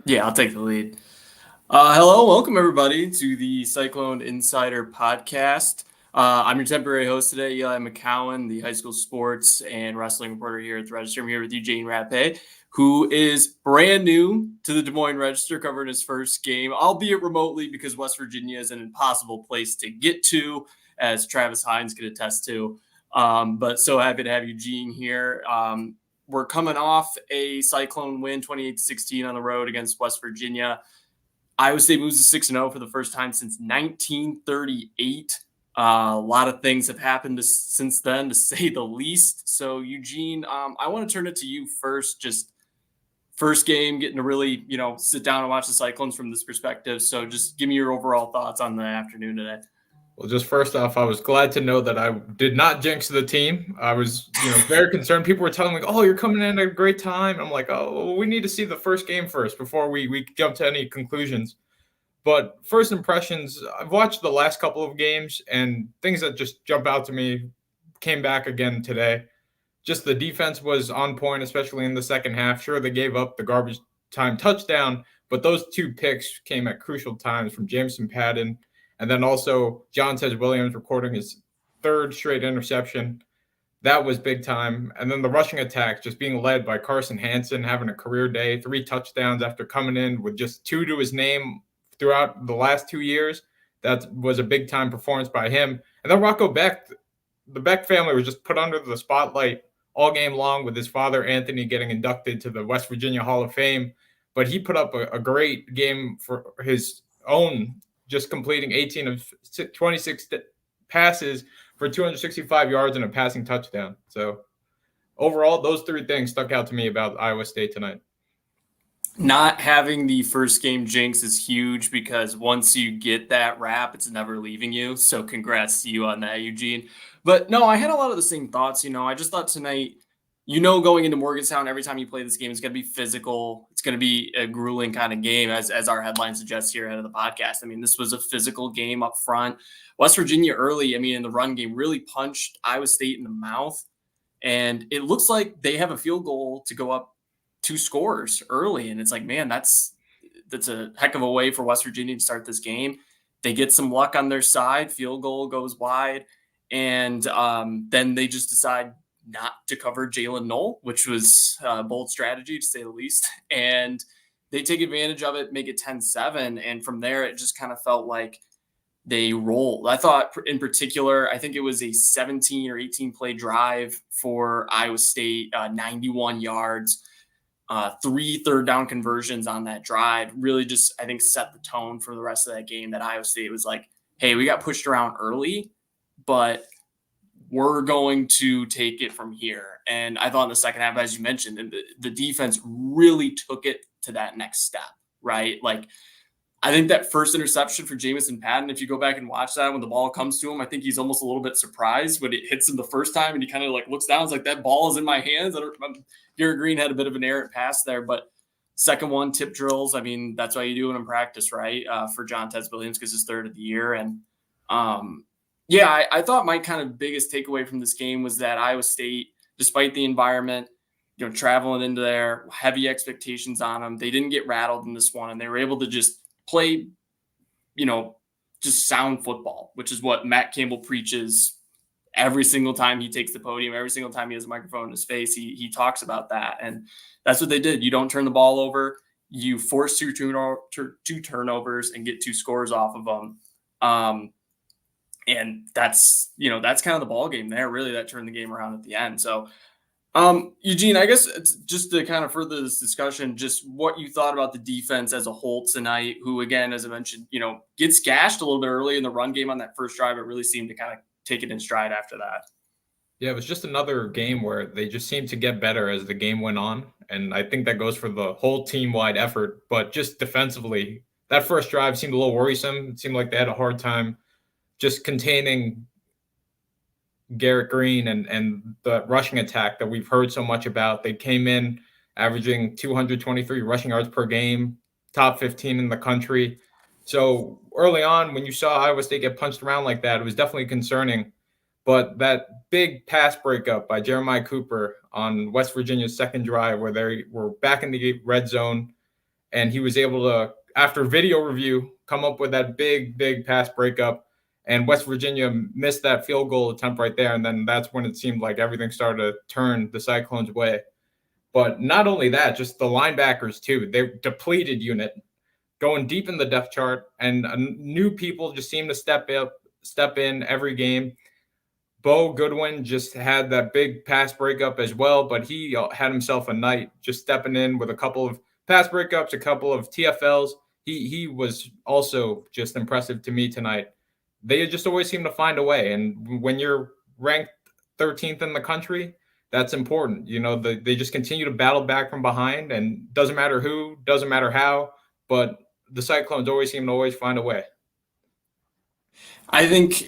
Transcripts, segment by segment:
Yeah, I'll take the lead. Hello, welcome everybody to the Cyclone Insider Podcast. I'm your temporary host today, Eli McKown, the high school sports and wrestling reporter here at the Register. I'm here with Eugene Rapay, who is brand new to the Des Moines Register, covering his first game, albeit remotely because West Virginia is an impossible place to get to, as Travis Hines could attest to. But so happy to have Eugene here. We're coming off a Cyclone win, 28-16 on the road against West Virginia. Iowa State moves to 6-0 for the first time since 1938. A lot of things have happened since then, to say the least. So, Eugene, I want to turn it to you first. Just first game, getting to really, sit down and watch the Cyclones from this perspective. So, just give me your overall thoughts on the afternoon today. Well, just first off, I was glad to know that I did not jinx the team. I was, very concerned. People were telling me, "Oh, you're coming in at a great time." I'm like, "Oh, we need to see the first game first before we jump to any conclusions." But first impressions, I've watched the last couple of games, and things that just jump out to me came back again today. Just the defense was on point, especially in the second half. Sure, they gave up the garbage time touchdown, but those two picks came at crucial times from Jameson Padden. And then also John Tej Williams recording his third straight interception. That was big time. And then the rushing attack just being led by Carson Hansen, having a career day, 3 touchdowns after coming in with just 2 to his name throughout the last 2 years. That was a big time performance by him. And then Rocco Beck, the Beck family was just put under the spotlight all game long with his father, Anthony, getting inducted to the West Virginia Hall of Fame. But he put up a great game for his own, just completing 18 of 26 passes for 265 yards and a passing touchdown. So overall, those 3 things stuck out to me about Iowa State tonight. Not having the first game jinx is huge because once you get that rap, it's never leaving you. So congrats to you on that, Eugene. But no, I had a lot of the same thoughts. I just thought tonight, going into Morgantown, every time you play this game, it's going to be physical. It's going to be a grueling kind of game, as our headline suggests here ahead of the podcast. I mean, this was a physical game up front. West Virginia early, in the run game, really punched Iowa State in the mouth. And it looks like they have a field goal to go up 2 scores early. And it's like, man, that's a heck of a way for West Virginia to start this game. They get some luck on their side. Field goal goes wide. And then they just decide not to cover Jalen Knoll, which was a bold strategy to say the least. And they take advantage of it, make it 10-7. And from there, it just kind of felt like they rolled. I thought in particular, I think it was a 17 or 18 play drive for Iowa State, 91 yards, 3 third down conversions on that drive. Really just, I think, set the tone for the rest of that game, that Iowa State was like, hey, we got pushed around early, but we're going to take it from here. And I thought in the second half, as you mentioned, the defense really took it to that next step, right? Like, I think that first interception for Jameson Padden, if you go back and watch that, when the ball comes to him, I think he's almost a little bit surprised when it hits him the first time, and he kind of like looks down. It's like, that ball is in my hands. Garrett Green had a bit of an errant pass there, but second one, tip drills. That's why you do it in practice, right? For John Tej Williams, because it's third of the year. And I thought my kind of biggest takeaway from this game was that Iowa State, despite the environment, traveling into there, heavy expectations on them, they didn't get rattled in this one, and they were able to just play, just sound football, which is what Matt Campbell preaches every single time he takes the podium, every single time he has a microphone in his face. He talks about that, and that's what they did. You don't turn the ball over. You force 2 turnovers and get 2 scores off of them. And that's kind of the ball game there, really, that turned the game around at the end. So, Eugene, I guess it's just to kind of further this discussion, just what you thought about the defense as a whole tonight, who, again, as I mentioned, gets gashed a little bit early in the run game on that first drive. It really seemed to kind of take it in stride after that. Yeah, it was just another game where they just seemed to get better as the game went on. And I think that goes for the whole team-wide effort. But just defensively, that first drive seemed a little worrisome. It seemed like they had a hard time just containing Garrett Green and the rushing attack that we've heard so much about. They came in averaging 223 rushing yards per game, top 15 in the country. So early on, when you saw Iowa State get punched around like that, it was definitely concerning. But that big pass breakup by Jeremiah Cooper on West Virginia's second drive, where they were back in the red zone, and he was able to, after video review, come up with that big pass breakup. And West Virginia missed that field goal attempt right there. And then that's when it seemed like everything started to turn the Cyclones' way. But not only that, just the linebackers too. They depleted unit, going deep in the depth chart, and new people just seem to step in every game. Bo Goodwin just had that big pass breakup as well, but he had himself a night just stepping in with a couple of pass breakups, a couple of TFLs. He was also just impressive to me tonight. They just always seem to find a way. And when you're ranked 13th in the country, that's important. They just continue to battle back from behind, and doesn't matter who, doesn't matter how, but the Cyclones always seem to always find a way. I think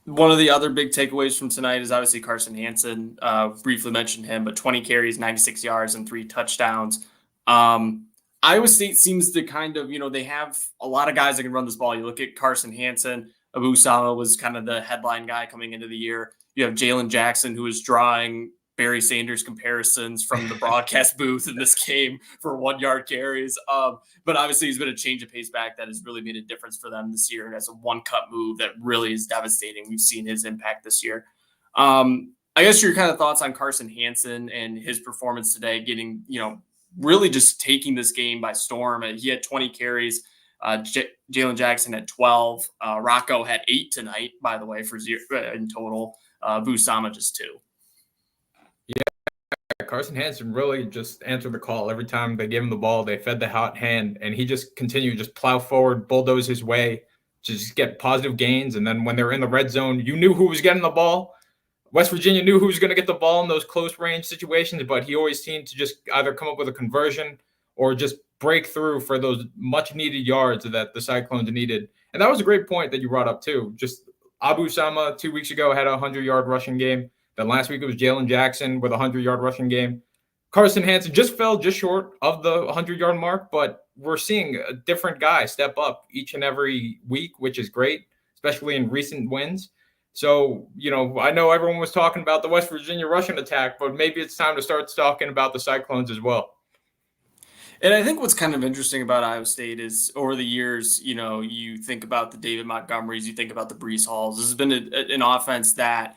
one of the other big takeaways from tonight is obviously Carson Hansen. Briefly mentioned him, but 20 carries, 96 yards, and 3 touchdowns. Iowa State seems to kind of, they have a lot of guys that can run this ball. You look at Carson Hansen. Abu Sama was kind of the headline guy coming into the year. You have Jalen Jackson, who is drawing Barry Sanders comparisons from the broadcast booth in this game for 1-yard carries. But obviously he's been a change of pace back that has really made a difference for them this year. And as a one-cut move that really is devastating. We've seen his impact this year. I guess your kind of thoughts on Carson Hansen and his performance today, getting, really just taking this game by storm. He had 20 carries. Jalen Jackson had 12. Rocco had 8 tonight, by the way, for 0 in total. Busama just 2. Yeah, Carson Hansen really just answered the call. Every time they gave him the ball, they fed the hot hand, and he just continued to just plow forward, bulldoze his way to just get positive gains. And then when they were in the red zone, you knew who was getting the ball. West Virginia knew who was going to get the ball in those close range situations, but he always seemed to just either come up with a conversion or just break through for those much needed yards that the Cyclones needed. And that was a great point that you brought up too. Just Abu Sama 2 weeks ago had a 100-yard rushing game. Then last week it was Jalen Jackson with a 100-yard rushing game. Carson Hansen just fell just short of the 100-yard mark, but we're seeing a different guy step up each and every week, which is great, especially in recent wins. So, I know everyone was talking about the West Virginia rushing attack, but maybe it's time to start talking about the Cyclones as well. And I think what's kind of interesting about Iowa State is over the years, you think about the David Montgomerys, you think about the Breece Halls. This has been an offense that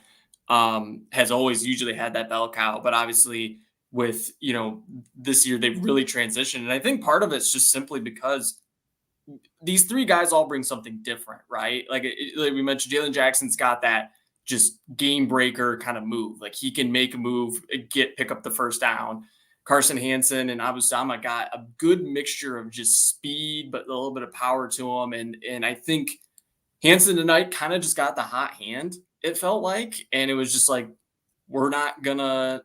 has always usually had that bell cow, but obviously with, this year they've really transitioned. And I think part of it's just simply because these 3 guys all bring something different, right? Like we mentioned, Jalen Jackson's got that just game breaker kind of move. Like he can make a move, pick up the first down. Carson Hansen and Abu Sama got a good mixture of just speed, but a little bit of power to them. And I think Hansen tonight kind of just got the hot hand, it felt like. And it was just like, we're not gonna,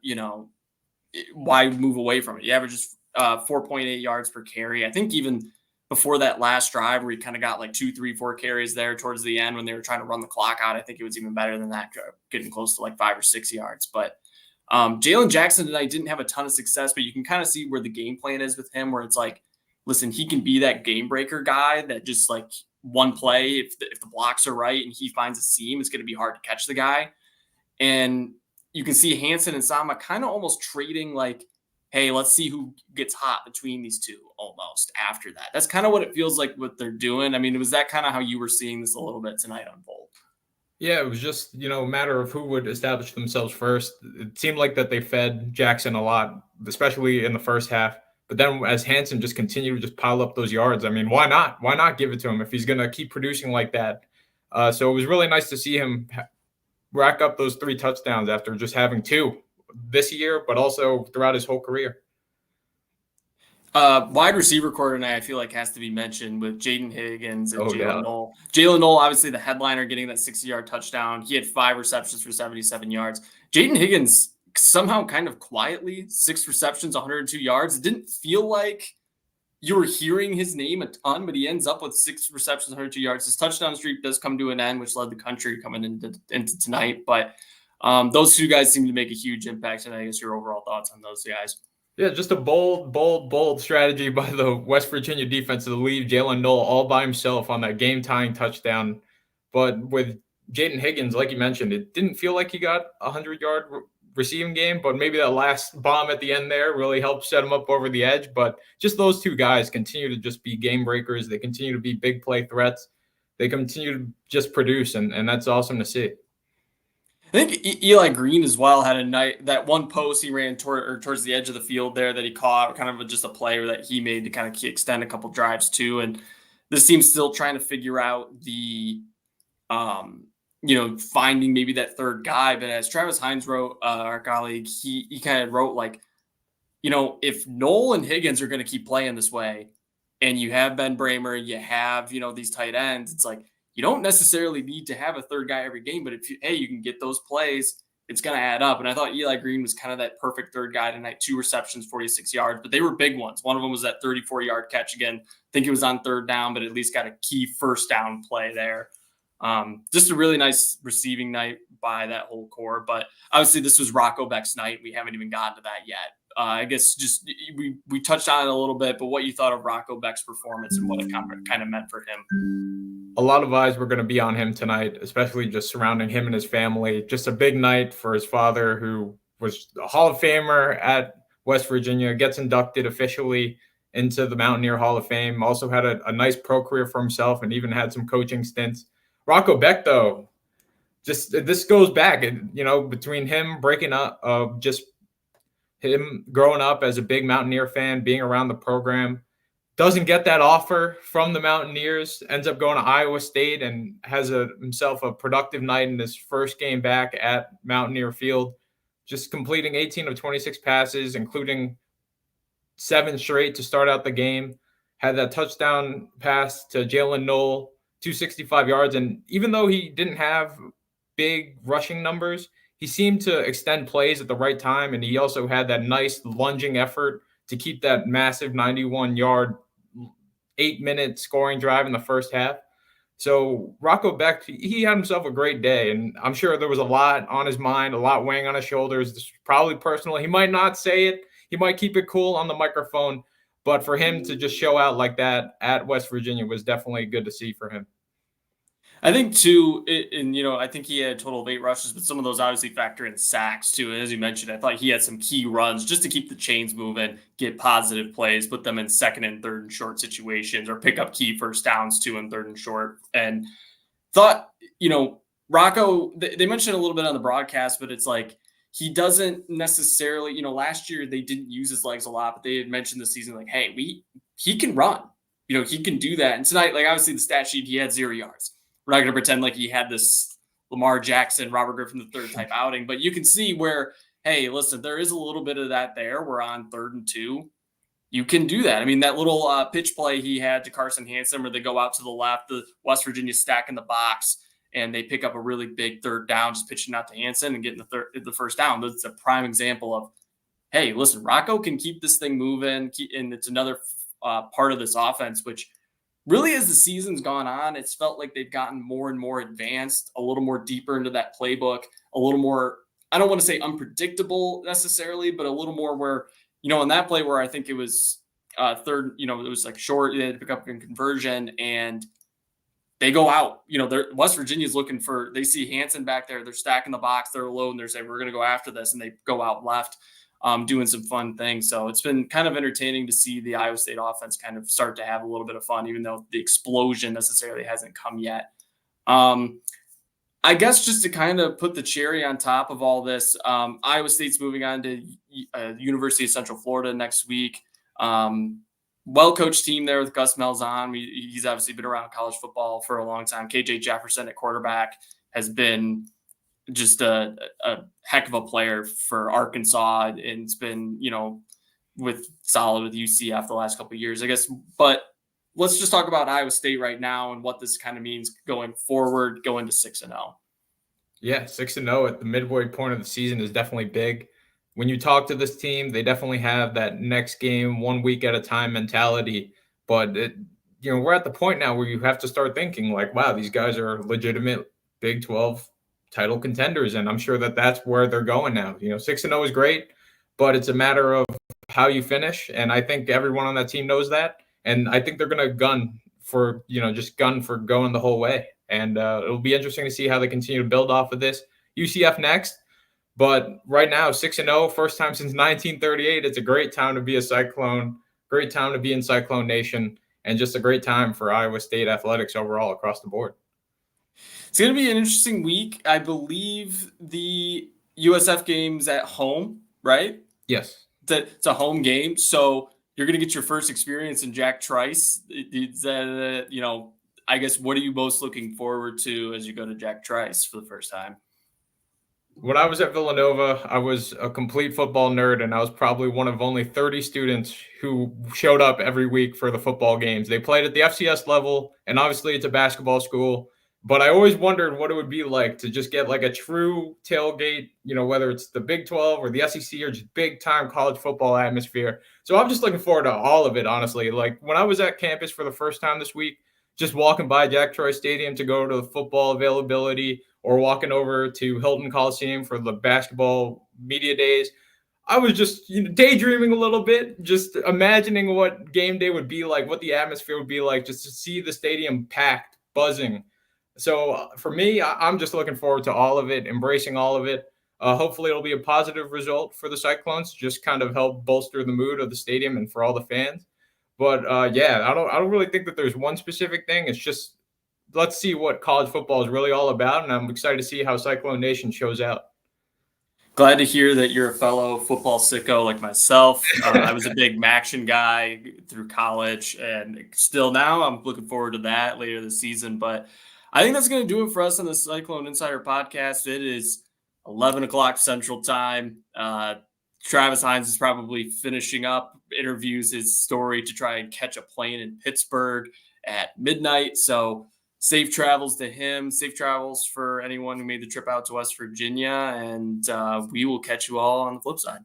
why move away from it? He averages 4.8 yards per carry. I think even before that last drive where he kind of got like 2, 3, 4 carries there towards the end when they were trying to run the clock out, I think it was even better than that, getting close to like 5 or 6 yards. But Jalen Jackson tonight didn't have a ton of success, but you can kind of see where the game plan is with him, where it's like, listen, he can be that game breaker guy that just like one play, if the blocks are right and he finds a seam, it's going to be hard to catch the guy. And you can see Hansen and Sama kind of almost trading like, hey, let's see who gets hot between these two almost after that. That's kind of what it feels like what they're doing. I mean, was that kind of how you were seeing this a little bit tonight unfold? Yeah, it was just, a matter of who would establish themselves first. It seemed like that they fed Jackson a lot, especially in the first half. But then as Hansen just continued to just pile up those yards, I mean, why not? Why not give it to him if he's going to keep producing like that? So it was really nice to see him rack up those 3 touchdowns after just having 2 this year, but also throughout his whole career. Wide receiver core tonight, I feel like has to be mentioned with Jaden Higgins and Jalen Knoll. Jalen Knoll, obviously the headliner, getting that 60-yard touchdown. He had 5 receptions for 77 yards. Jaden Higgins somehow kind of quietly 6 receptions, 102 yards. It didn't feel like you were hearing his name a ton, but he ends up with 6 receptions, 102 yards. His touchdown streak does come to an end, which led the country coming into tonight. But those 2 guys seem to make a huge impact. And I guess your overall thoughts on those guys. Yeah, just a bold strategy by the West Virginia defense to leave Jalen Knoll all by himself on that game-tying touchdown. But with Jaden Higgins, like you mentioned, it didn't feel like he got a 100-yard receiving game, but maybe that last bomb at the end there really helped set him up over the edge. But just those two guys continue to just be game breakers. They continue to be big play threats. They continue to just produce, and that's awesome to see. I think Eli Green as well had a night, that one post he ran towards the edge of the field there that he caught, kind of just a play that he made to kind of extend a couple drives too. And this team's still trying to figure out the, finding maybe that third guy. But as Travis Hines wrote, our colleague, he kind of wrote like, if Noel and Higgins are going to keep playing this way, and you have Ben Bramer, you have, these tight ends, it's like, you don't necessarily need to have a third guy every game, but if you can get those plays, it's going to add up. And I thought Eli Green was kind of that perfect third guy tonight. 2 receptions, 46 yards, but they were big ones. One of them was that 34-yard catch again. I think it was on third down, but at least got a key first down play there. Just a really nice receiving night by that whole core. But obviously this was Rocco Beck's night. We haven't even gotten to that yet. I guess just we touched on it a little bit, but what you thought of Rocco Beck's performance and what it kind of meant for him. A lot of eyes were going to be on him tonight, especially just surrounding him and his family. Just a big night for his father, who was a Hall of Famer at West Virginia, gets inducted officially into the Mountaineer Hall of Fame. Also had a nice pro career for himself and even had some coaching stints. Rocco Beck, though, just this goes back, between him breaking up, just him growing up as a big Mountaineer fan, being around the program, doesn't get that offer from the Mountaineers, ends up going to Iowa State and has himself a productive night in his first game back at Mountaineer Field, just completing 18 of 26 passes, including 7 straight to start out the game. Had that touchdown pass to Jalen Noel, 265 yards. And even though he didn't have big rushing numbers, he seemed to extend plays at the right time, and he also had that nice lunging effort to keep that massive 91-yard, 8-minute scoring drive in the first half. So Rocco Beck, he had himself a great day, and I'm sure there was a lot on his mind, a lot weighing on his shoulders. This was probably personal. He might not say it. He might keep it cool on the microphone, but for him to just show out like that at West Virginia was definitely good to see for him. I think too, I think he had a total of 8 rushes, but some of those obviously factor in sacks too. And as you mentioned, I thought he had some key runs just to keep the chains moving, get positive plays, put them in second and third and short situations, or pick up key first downs too in third and short. And thought, Rocco, they mentioned a little bit on the broadcast, but it's like he doesn't necessarily, last year they didn't use his legs a lot, but they had mentioned this season, like, hey, he can run, he can do that. And tonight, like obviously the stat sheet, he had 0 yards. We're not going to pretend like he had this Lamar Jackson, Robert Griffin III type outing, but you can see where, hey, listen, there is a little bit of that there. We're on 3rd and 2. You can do that. I mean, that little pitch play he had to Carson Hansen where they go out to the left, the West Virginia stack in the box, and they pick up a really big 3rd down, just pitching out to Hansen and getting the first down. That's a prime example of, hey, listen, Rocco can keep this thing moving, and it's another part of this offense, which really, as the season's gone on, it's felt like they've gotten more and more advanced, a little more deeper into that playbook, a little more, I don't want to say unpredictable necessarily, but a little more where, in that play where I think it was third, it was like short, they had to pick up a conversion and they go out. West Virginia's looking for, they see Hansen back there, they're stacking the box, they're low, and they're saying, we're going to go after this. And they go out left. Doing some fun things. So it's been kind of entertaining to see the Iowa State offense kind of start to have a little bit of fun, even though the explosion necessarily hasn't come yet. I guess just to kind of put the cherry on top of all this, Iowa State's moving on to University of Central Florida next week. Well-coached team there with Gus Malzahn. He's obviously been around college football for a long time. KJ Jefferson at quarterback has been just a heck of a player for Arkansas, and it's been, solid with UCF the last couple of years, I guess. But let's just talk about Iowa State right now and what this kind of means going forward, going to 6-0. Yeah, 6-0 at the midway point of the season is definitely big. When you talk to this team, they definitely have that next game, 1 week at a time mentality. But we're at the point now where you have to start thinking like, wow, these guys are legitimate Big 12 title contenders, and I'm sure that that's where they're going now. 6-0 is great, but it's a matter of how you finish, and I think everyone on that team knows that, and I think they're going to gun for going the whole way, and it'll be interesting to see how they continue to build off of this. UCF next, But right now, 6-0, first time since 1938. It's a great time to be a Cyclone, great time to be in Cyclone Nation, and just a great time for Iowa State athletics overall across the board. It's going to be an interesting week. I believe the USF game's at home, right? Yes. It's a home game. So you're going to get your first experience in Jack Trice. Is that, I guess, what are you most looking forward to as you go to Jack Trice for the first time? When I was at Villanova, I was a complete football nerd, and I was probably one of only 30 students who showed up every week for the football games. They played at the FCS level, and obviously it's a basketball school. But I always wondered what it would be like to just get like a true tailgate, whether it's the Big 12 or the SEC or just big time college football atmosphere. So I'm just looking forward to all of it, honestly. Like when I was at campus for the first time this week, just walking by Jack Troy Stadium to go to the football availability or walking over to Hilton Coliseum for the basketball media days, I was just daydreaming a little bit, just imagining what game day would be like, what the atmosphere would be like, just to see the stadium packed, buzzing. So for me, I'm just looking forward to all of it, embracing all of it. Hopefully it'll be a positive result for the Cyclones, just kind of help bolster the mood of the stadium and for all the fans. But I don't really think that there's one specific thing. It's just let's see what college football is really all about, and I'm excited to see how Cyclone Nation shows out. Glad to hear that you're a fellow football sicko like myself. I was a big McKown guy through college, and still now I'm looking forward to that later this season. But I think that's going to do it for us on the Cyclone Insider podcast. It is 11 o'clock Central Time. Travis Hines is probably finishing up interviews, his story to try and catch a plane in Pittsburgh at midnight. So safe travels to him. Safe travels for anyone who made the trip out to West Virginia. And we will catch you all on the flip side.